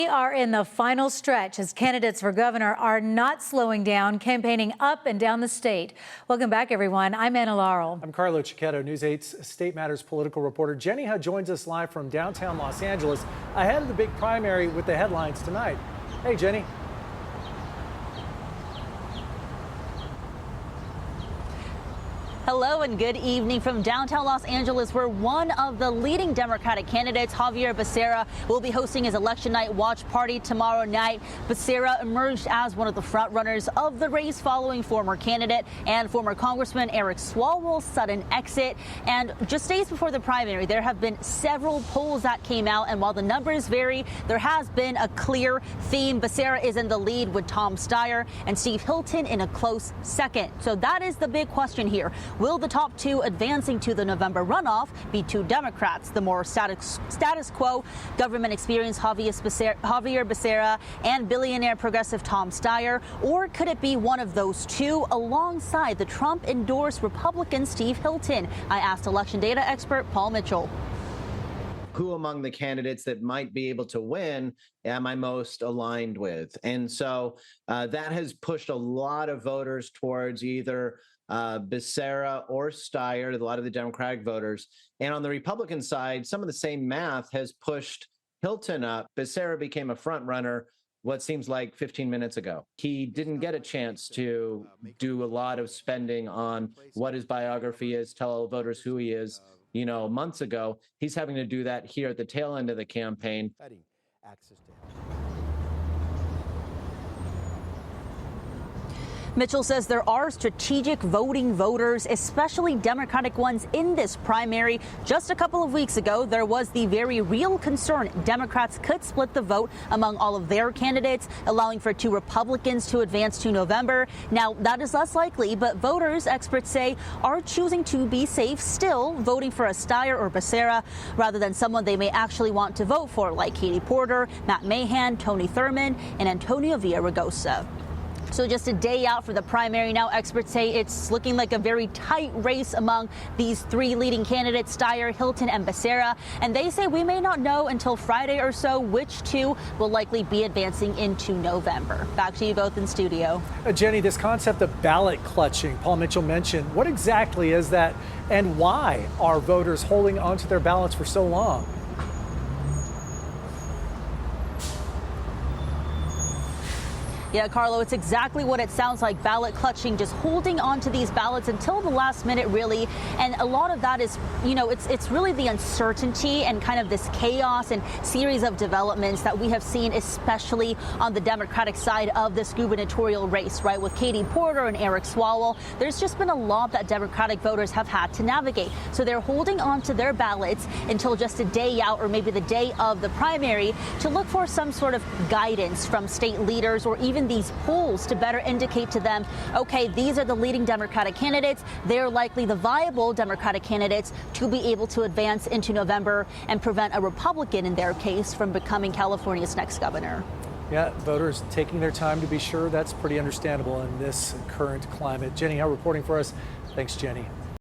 We are in the final stretch as candidates for governor are not slowing down, campaigning up and down the state. Welcome back, everyone. I'm Anna Laurel. I'm Carlo Cicchetto, News 8's State Matters political reporter. Jenny Hutt joins us live from downtown Los Angeles ahead of the big primary with the headlines tonight. Hey, Jenny. Hello and good evening from downtown Los Angeles, where one of the leading Democratic candidates, Xavier Becerra, will be hosting his election night watch party tomorrow night. Becerra emerged as one of the frontrunners of the race following former candidate and former Congressman Eric Swalwell's sudden exit. And just days before the primary, there have been several polls that came out. And while the numbers vary, there has been a clear theme. Becerra is in the lead with Tom Steyer and Steve Hilton in a close second. So that is the big question here. Will the top two advancing to the November runoff be two Democrats, the more status quo government experience Xavier Becerra and billionaire progressive Tom Steyer? Or could it be one of those two alongside the Trump-endorsed Republican Steve Hilton? I asked election data expert Paul Mitchell. Who among the candidates that might be able to win am I most aligned with? And so that has pushed a lot of voters towards either Becerra or Steyer, a lot of the Democratic voters. And on the Republican side, some of the same math has pushed Hilton up. Becerra became a front runner what seems like 15 minutes ago. He didn't get a chance to do a lot of spending on what his biography is, tell voters who he is, months ago. He's having to do that here at the tail end of the campaign. Mitchell says there are strategic voting voters, especially Democratic ones, in this primary. Just a couple of weeks ago, there was the very real concern Democrats could split the vote among all of their candidates, allowing for two Republicans to advance to November. Now, that is less likely, but voters, experts say, are choosing to be safe, still voting for a Steyer or Becerra rather than someone they may actually want to vote for, like Katie Porter, Matt Mahan, Tony Thurmond, and Antonio Villaraigosa. So just a day out for the primary now, experts say it's looking like a very tight race among these three leading candidates, Steyer, Hilton, and Becerra. And they say we may not know until Friday or so which two will likely be advancing into November. Back to you both in studio. Jenny, this concept of ballot clutching, Paul Mitchell mentioned, what exactly is that and why are voters holding onto their ballots for so long? Yeah, Carlo, it's exactly what it sounds like, ballot clutching, just holding on to these ballots until the last minute, really. And a lot of that is, it's really the uncertainty and kind of this chaos and series of developments that we have seen, especially on the Democratic side of this gubernatorial race, right? With Katie Porter and Eric Swalwell, there's just been a lot that Democratic voters have had to navigate. So they're holding on to their ballots until just a day out or maybe the day of the primary to look for some sort of guidance from state leaders or even these polls to better indicate to them, okay, these are the leading Democratic candidates. They're likely the viable Democratic candidates to be able to advance into November and prevent a Republican, in their case, from becoming California's next governor. Yeah, voters taking their time to be sure. That's pretty understandable in this current climate. Jenny Hutt reporting for us. Thanks, Jenny.